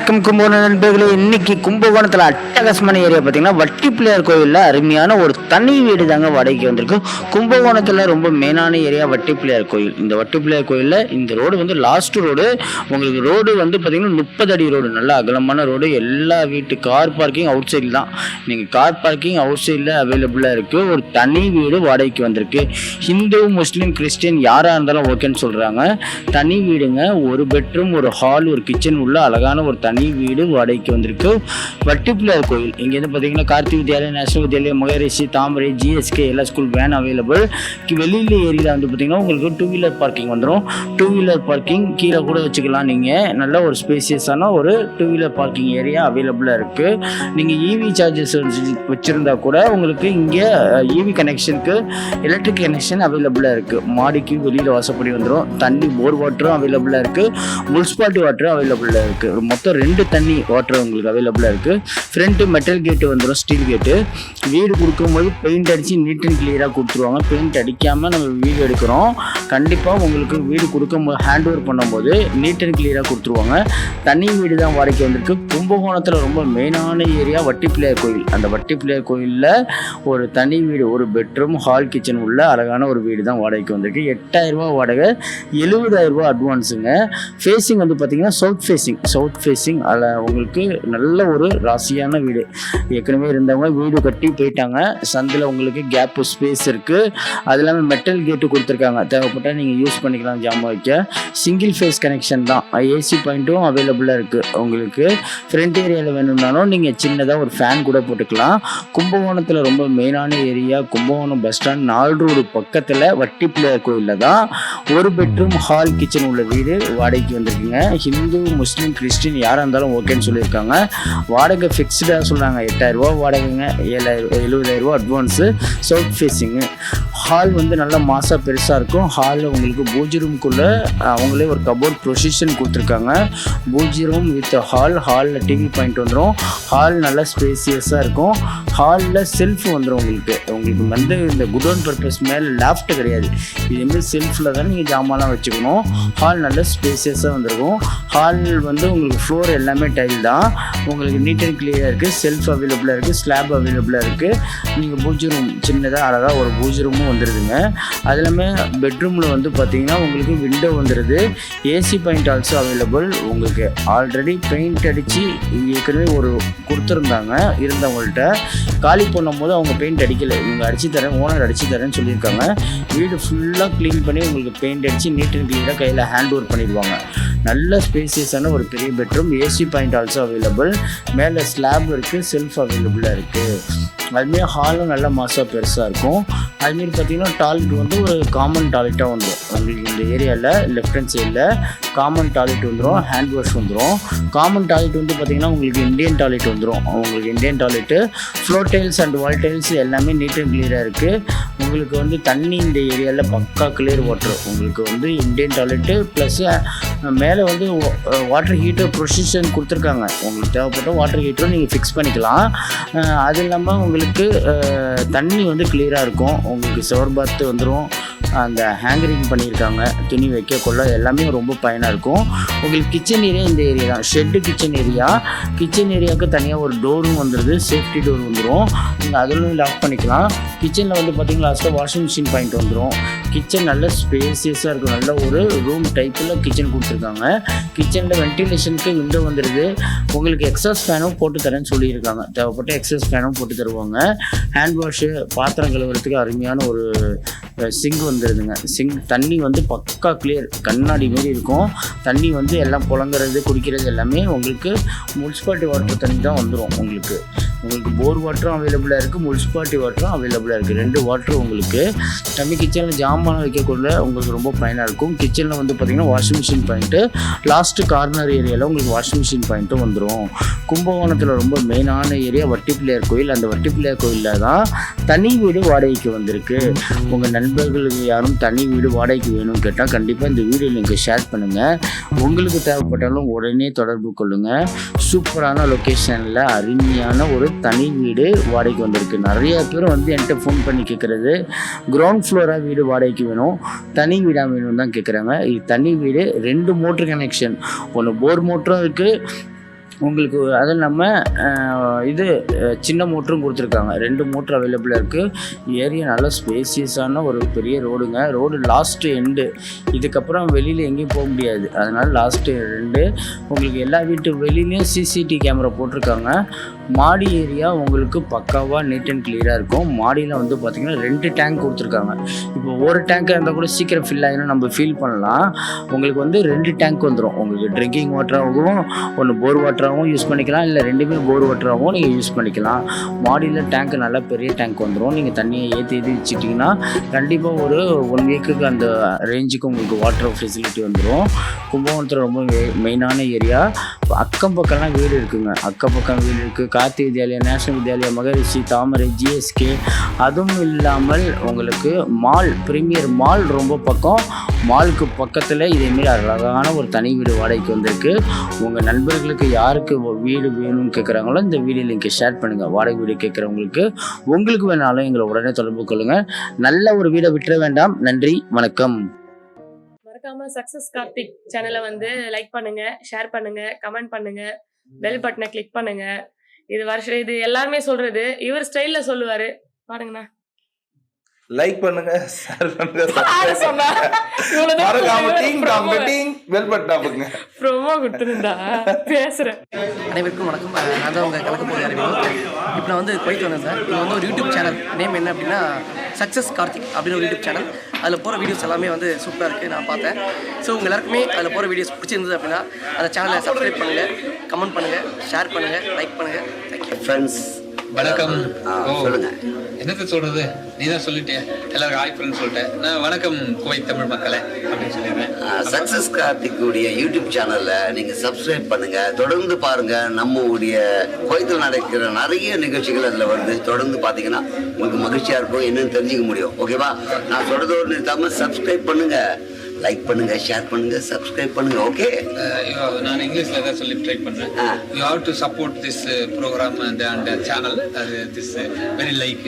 வணக்கம் கும்பகோணம் நண்பர்களே. இன்னைக்கு கும்பகோணத்தில் அட்டகாசமான ஏரியா பார்த்தீங்கன்னா வட்டி பிள்ளையார் கோயிலில் அருமையான ஒரு தனி வீடு தாங்க வாடகைக்கு வந்திருக்கு. கும்பகோணத்தில் ரொம்ப மெயினான ஏரியா வட்டி பிள்ளையார் கோயில். இந்த வட்டி பிள்ளையார் கோயிலில் இந்த ரோடு வந்து லாஸ்ட் ரோடு. உங்களுக்கு ரோடு வந்து பார்த்தீங்கன்னா 30 அடி ரோடு, நல்ல அகலமான ரோடு. எல்லா வீட்டு கார் பார்க்கிங் அவுட் சைடில் தான். நீங்கள் கார் பார்க்கிங் அவுட் சைடில் அவைலபிளாக இருக்குது. ஒரு தனி வீடு வாடகைக்கு வந்திருக்கு. ஹிந்து, முஸ்லீம், கிறிஸ்டின் யாராக இருந்தாலும் ஓகேன்னு சொல்கிறாங்க. தனி வீடுங்க, ஒரு பெட்ரூம், ஒரு ஹால், ஒரு கிச்சன் உள்ள அழகான ஒரு தனி வீடு வாடகைக்கு வந்திருக்கு. வட்டி பிள்ளையார் கோயில் இங்கேருந்து பார்த்தீங்கன்னா கார்த்திக் வித்யாலயா, நேஷனல் வித்யாலயா, மகரிஷி, தாமரை, ஜிஎஸ்கே எல்லா ஸ்கூல் வேன் அவைலபிள். வெளியில் ஏரியில் வந்து பார்த்தீங்கன்னா உங்களுக்கு 2 வீலர் பார்க்கிங் வந்துடும். 2 வீலர் பார்க்கிங் கீழே கூட வச்சுக்கலாம். நீங்கள் நல்ல ஒரு ஸ்பேசியஸான ஒரு 2 வீலர் பார்க்கிங் ஏரியா அவைலபிளாக இருக்குது. நீங்கள் இவி சார்ஜஸ் வச்சுருந்தா கூட உங்களுக்கு இங்கே இவி கனெக்ஷனுக்கு எலக்ட்ரிக் கனெக்ஷன் அவைலபிளாக இருக்குது. மாடிக்கு வெளியில் வாசப்படி வந்துடும். தண்ணி போர் வாட்டரும் அவைலபிளாக இருக்குது. முனிசிபாலிட்டி வாட்டரும் அவைலபிளாக இருக்குது. மொத்தம் 2 தண்ணி வாட்டர் உங்களுக்கு அவைலபிளாக இருக்குது. ஃப்ரண்ட்டு மெட்டல் கேட்டு வந்துடும், ஸ்டீல் கேட்டு. வீடு கொடுக்கும்போது பெயிண்ட் அடித்து நீட் அண்ட் கிளியராக கொடுத்துருவாங்க. பெயிண்ட் அடிக்காமல் நம்ம வீடு எடுக்கிறோம். கண்டிப்பாக உங்களுக்கு வீடு கொடுக்கும்போது ஹேண்ட் ஓவர் பண்ணும்போது நீட் அண்ட் கிளியராக கொடுத்துருவாங்க. தனி வீடு தான் வாடகைக்கு வந்திருக்கு. கும்பகோணத்தில் ரொம்ப மெயினான ஏரியா வட்டி பிள்ளையார் கோயில். அந்த வட்டி பிள்ளையார் கோயிலில் ஒரு தனி வீடு, ஒரு பெட்ரூம், ஹால், கிச்சன் உள்ள அழகான ஒரு வீடு தான் வாடகைக்கு வந்திருக்கு. 8000 ரூபா வாடகை, 70,000 ரூபா அட்வான்ஸுங்க. ஃபேஸிங் வந்து பார்த்தீங்கன்னா சவுத் ஃபேஸிங். அதில் உங்களுக்கு நல்ல ஒரு ராசியான வீடு. ஏற்கனவே இருந்தவங்க வீடு கட்டி போயிட்டாங்க. சந்தில் உங்களுக்கு கேப்பு ஸ்பேஸ் இருக்குது. அது இல்லாமல் மெட்டல் கேட்டு கொடுத்துருக்காங்க. தேவைப்பட்டால் நீங்கள் யூஸ் பண்ணிக்கலாம் ஜாமான் வைக்க. சிங்கிள் ஃபேஸ் கனெக்ஷன் தான். ஏசி பாயிண்ட்டும் அவைலபிளாக இருக்குது. உங்களுக்கு ஃப்ரண்ட் ஏரியாவில் வேணும்னாலும் நீங்கள் சின்னதாக ஒரு ஃபேன் கூட போட்டுக்கலாம். கும்பகோணத்தில் ரொம்ப மெயினான area Kumbakonam bus stand 4 road பக்கத்தில் வட்டி பிள்ளையார் கோயிலில் தான் ஒரு பெட்ரூம், ஹால், கிச்சன் உள்ள வீடு வாடகைக்கு வந்திருக்குங்க. ஹிந்து, முஸ்லீம், கிறிஸ்டின் யாராக இருந்தாலும் ஓகேன்னு சொல்லியிருக்காங்க. வாடகை ஃபிக்ஸ்டாக சொல்கிறாங்க. 8000 ரூபா வாடகைங்க, 70,000 ரூபா அட்வான்ஸு. South facing. ஹால் வந்து நல்லா மாசாக பெருசாக இருக்கும். ஹாலில் உங்களுக்கு பூஜை ரூம்குள்ளே அவங்களே ஒரு கபோர்ட் ப்ரொசிஷன் கொடுத்துருக்காங்க. பூஜை ரூம் வித் ஹாலில் டிவி பாயிண்ட் வந்துடும். ஹால் நல்லா ஸ்பேசியஸாக இருக்கும். ஹாலில் செல்ஃப் வந்துடும். உங்களுக்கு வந்து இந்த குடோன் பர்பஸ் மேலே லாஃப்ட் கிடையாது. இதுமாதிரி செல்ஃபில் தான் நீங்கள் ஜாமான்லாம் வச்சுக்கணும். ஹால் நல்ல ஸ்பேசியஸாக வந்துருக்கும். ஹால் வந்து உங்களுக்கு ஃப்ளோர் எல்லாமே டைல் தான். உங்களுக்கு நீட் அண்ட் கிளியராக இருக்குது. செல்ஃப் அவைலபிளாக இருக்குது. ஸ்லாப் அவைலபிளாக இருக்குது. நீங்கள் பூஜை ரூம் சின்னதாக அழகாக ஒரு பூஜை ரூமும் வந்துடுதுங்க. அது இல்லாமல் பெட்ரூமில் வந்து பார்த்தீங்கன்னா உங்களுக்கு விண்டோ வந்துடுது. AC point also available. உங்களுக்கு ஆல்ரெடி பெயிண்ட் அடித்து ஏற்கனவே ஒரு கொடுத்துருந்தாங்க. இருந்தவங்கள்ட்ட காலி பண்ணும்போது அவங்க பெயிண்ட் அடிக்கலை. இவங்க அடித்து தரேன், ஓனர் அடித்து தரேன்னு சொல்லியிருக்காங்க. வீடு ஃபுல்லாக க்ளீன் பண்ணி உங்களுக்கு பெயிண்ட் அடித்து நீட் அண்ட் கிளியராக கையில் ஹேண்ட் ஓவர் பண்ணிடுவாங்க. நல்ல ஸ்பேசியஸான ஒரு பெரிய bedroom. AC point also available. மேலே ஸ்லாப் இருக்குது. செல்ஃப் அவைலபிளாக இருக்குது. அதுமாரி ஹாலும் நல்ல மாசாக பெருசாக இருக்கும். அதுமாரி பார்த்தீங்கன்னா டாய்லெட் வந்து ஒரு காமன் டாய்லெட்டாக வந்துடும். உங்களுக்கு இந்த ஏரியாவில் லெஃப்ட் ஹேண்ட் சைடில் காமன் டாய்லெட் வந்துடும். ஹேண்ட் வாஷ் வந்துடும். காமன் டாய்லெட் வந்து பார்த்திங்கன்னா உங்களுக்கு இந்தியன் டாய்லெட் வந்துடும். உங்களுக்கு Indian toilet, floor tiles and wall tiles எல்லாமே நீட் அண்ட் கிளியராக இருக்குது. உங்களுக்கு வந்து தண்ணி இந்த ஏரியாவில் பக்கா கிளியர் வாட்டர். உங்களுக்கு வந்து இந்தியன் டாய்லெட்டு ப்ளஸ் மேலே வந்து வாட்டர் ஹீட்டர் ப்ரொசிஷன் கொடுத்துருக்காங்க. உங்களுக்கு தேவைப்பட்ட வாட்டர் ஹீட்டரும் நீங்கள் ஃபிக்ஸ் பண்ணிக்கலாம். அது இல்லாமல் உங்களுக்கு தண்ணி வந்து கிளியராக இருக்கும். உங்களுக்கு ஷவர் பாத்து வந்துடும். அந்த ஹேங்கரிங் பண்ணியிருக்காங்க. துணி வைக்க கொள்ள எல்லாமே ரொம்ப பயனாக இருக்கும். உங்களுக்கு கிச்சன் ஏரியா இந்த ஏரியா தான். Shed kitchen area. கிச்சன் ஏரியாவுக்கு தனியாக ஒரு டோரும் வந்துடுது. சேஃப்டி டோர் வந்துடும். நீங்கள் அதிலும் லாக் பண்ணிக்கலாம். கிச்சனில் வந்து பார்த்தீங்கன்னா லாஸ்ட்டாக வாஷிங் மிஷின் பாயிண்ட் வந்துடும். கிச்சன் நல்ல ஸ்பேசியஸாக இருக்கும். நல்ல ஒரு ரூம் டைப்பில் கிச்சன் கொடுத்துருக்காங்க. கிச்சனில் வென்டிலேஷனுக்கு விண்டோ வந்துடுது. உங்களுக்கு எக்ஸாஸ் ஃபேனும் போட்டு தரேன்னு சொல்லியிருக்காங்க. தேவைப்பட்ட எக்ஸாஸ் ஃபேனும் போட்டு தருவாங்க. ஹேண்ட் வாஷு, பாத்திரம் கழுவுறதுக்கு அருமையான ஒரு சிங்க் வந்துடுதுங்க. சிங்க் தண்ணி வந்து பக்கா கிளியர், கண்ணாடி மாரி இருக்கும். தண்ணி வந்து எல்லாம் புழங்குறது, குடிக்கிறது எல்லாமே உங்களுக்கு முனிசிபாலிட்டி வாட்டர் தண்ணி தான் வந்துடும். உங்களுக்கு போர் வாட்டரும் அவைலபிளாக இருக்குது. முனிசிபாலிட்டி வாட்டரும் அவைலபிளாக இருக்குது. 2 வாட்டரும் உங்களுக்கு தண்ணி. கிச்சனில் ஜாமான் வைக்கக்குள்ள உங்களுக்கு ரொம்ப பயனாக இருக்கும். கிச்சனில் வந்து பார்த்திங்கன்னா washing machine point, last corner ஏரியாவில் உங்களுக்கு வாஷிங் மிஷின் பாயிண்ட்டும் வந்துடும். கும்பகோணத்தில் ரொம்ப மெயினான ஏரியா வட்டி பிள்ளையார் கோயில். அந்த வட்டி பிள்ளையார் கோயிலில் தான் தனி வீடு வாடகைக்கு வந்திருக்கு. உங்கள் நண்பர்களுக்கு யாரும் தனி வீடு வாடகைக்கு வேணும்னு கேட்டால் கண்டிப்பாக இந்த வீடியோ நீங்கள் ஷேர் பண்ணுங்கள். உங்களுக்கு தேவைப்பட்டாலும் உடனே தொடர்பு கொள்ளுங்கள். சூப்பரான லொக்கேஷனில் அருமையான ஒரு தனி வீடு வாடகைக்கு வந்திருக்கு. நிறைய பேர் வந்து என்கிட்ட ஃபோன் பண்ணி கேட்குறது கிரவுண்ட் ஃப்ளோராக வீடு வாடகைக்கு வேணும், தனி வீடாக வேணும்னு தான் கேட்குறாங்க. இது தனி வீடு. 2 மோட்ரு கனெக்ஷன். ஒன்று போர் மோட்டரும் இருக்குது, உங்களுக்கு அது இல்லாமல் இது சின்ன மோட்டரும் கொடுத்துருக்காங்க. 2 மோட்ரு அவைலபிளாக இருக்குது. ஏரியா நல்லா ஸ்பேசியஸான ஒரு பெரிய ரோடுங்க. Road last end. இதுக்கப்புறம் வெளியில் எங்கேயும் போக முடியாது. அதனால் லாஸ்ட்டு எண்டு. உங்களுக்கு எல்லா வீட்டு வெளியிலையும் சிசிடிவி கேமரா போட்டிருக்காங்க. மாடி ஏரியா உங்களுக்கு பக்காவாக நீட் அண்ட் கிளியராக இருக்கும். மாடியில் வந்து பார்த்திங்கன்னா 2 டேங்க் கொடுத்துருக்காங்க. இப்போ ஒரு டேங்காக இருந்தால் கூட சீக்கிரம் ஃபில் ஆகினா நம்ம ஃபீல் பண்ணலாம். உங்களுக்கு வந்து 2 டேங்க் வந்துடும். உங்களுக்கு ட்ரிங்கிங் வாட்டராகவும் ஒன்று போர் வாட்டராகவும் யூஸ் பண்ணிக்கலாம், இல்லை 2மே போர் வாட்டராகவும் நீங்கள் யூஸ் பண்ணிக்கலாம். மாடியில் டேங்க் நல்லா பெரிய டேங்க் வந்துடும். நீங்கள் தண்ணியை ஏற்றி வச்சுட்டிங்கன்னா கண்டிப்பாக ஒரு 1 வீக்குக்கு அந்த ரேஞ்சுக்கு உங்களுக்கு வாட்டர் ஃபெசிலிட்டி வந்துடும். கும்பகோணத்தில் ரொம்ப மெயினான ஏரியா. அக்கம் பக்கம்லாம் வீடு இருக்குங்க. அக்கம் பக்கம் வீடு இருக்குது. கார்த்தி வித்யாலயா, நேஷனல் வித்யாலயா, மகரிஷி, தாமரை, ஜிஎஸ்கே. அதுவும் இல்லாமல் உங்களுக்கு மால், பிரீமியர் மால் ரொம்ப பக்கம். மாலுக்கு பக்கத்தில் இதேமாரி அழகான ஒரு தனி வீடு வாடகைக்கு வந்திருக்கு. உங்கள் நண்பர்களுக்கு யாருக்கு வீடு வேணும்னு கேட்குறாங்களோ இந்த வீடியோ லிங்க்கை ஷேர் பண்ணுங்கள். வாடகை வீடு கேட்குறவங்களுக்கு உங்களுக்கு வேணாலும் எங்களை உடனே தொடர்பு கொள்ளுங்கள். நல்ல ஒரு வீடை விட்டுற வேண்டாம். நன்றி, வணக்கம். மறக்காம சக்சஸ் கார்த்திக் சேனலை வந்து லைக் பண்ணுங்க, ஷேர் பண்ணுங்க, கமெண்ட் பண்ணுங்க, பெல் பட்டனை கிளிக் பண்ணுங்க. இது எல்லாருமே சொல்றது. இவர் ஸ்டைல்ல சொல்லுவாரு, பாருங்கண்ணா. லைக் பண்ணுங்க, ஷேர் பண்ணுங்க, சப்ஸ்கிரைப் பண்ணுங்க. மறக்காம பெல் பட்டன் அமுக்குங்க. ப்ரோமோ கொடுத்துருந்தா பேசுறேன். அனைவருக்கும் வணக்கம். நான் தான் உங்கள் கலக்க போகிற அறிவு. இப்போ நான் வந்து குவைத் வந்தேன் சார். இது வந்து ஒரு யூடியூப் சேனல். நேம் என்ன அப்படின்னா சக்ஸஸ் கார்த்திக் அப்படின்னு ஒரு யூடியூப் சேனல். அதில் போகிற வீடியோஸ் எல்லாமே வந்து சூப்பராக இருக்குது, நான் பார்த்தேன். ஸோ உங்கள் எல்லாருக்குமே அதில் போகிற வீடியோஸ் பிடிச்சிருந்தது அப்படின்னா அந்த சேனலை சப்ஸ்கிரைப் பண்ணுங்கள், கமெண்ட் பண்ணுங்கள், ஷேர் பண்ணுங்கள், லைக் பண்ணுங்கள். Thank you friends. வணக்கம். சொல்லுங்க, என்னத்தை சொல்றது, நீ தான் சொல்லிட்டேன். எல்லாருக்கும் ஹாய் ஃப்ரெண்ட்ஸ் சொல்லிட்டேன். நான் வணக்கம் குவைத் தமிழ் மக்களே அப்படின்னு சொல்லிடுறேன். சக்சஸ் கார்த்திக்குடைய யூடியூப் சேனல்ல நீங்க சப்ஸ்கிரைப் பண்ணுங்க, தொடர்ந்து பாருங்க. நம்மளுடைய குவைத்தில் நடக்கிற நிறைய நிகழ்ச்சிகள் அதுல வருது. தொடர்ந்து பாத்தீங்கன்னா உங்களுக்கு மகிழ்ச்சியா இருக்கும், என்னன்னு தெரிஞ்சுக்க முடியும். ஓகேவா? நான் சொல்றது ஒரு நிறுத்தாம சப்ஸ்கிரைப் பண்ணுங்க, லைக் பண்ணுங்க, ஷேர் பண்ணுங்க, சப்ஸ்கிரைப் பண்ணுங்க. ஓகே, நான் இங்கிலீஷ்ல தான் சொல்லி ட்ரை பண்றேன். You have to support this programme and channel. This very like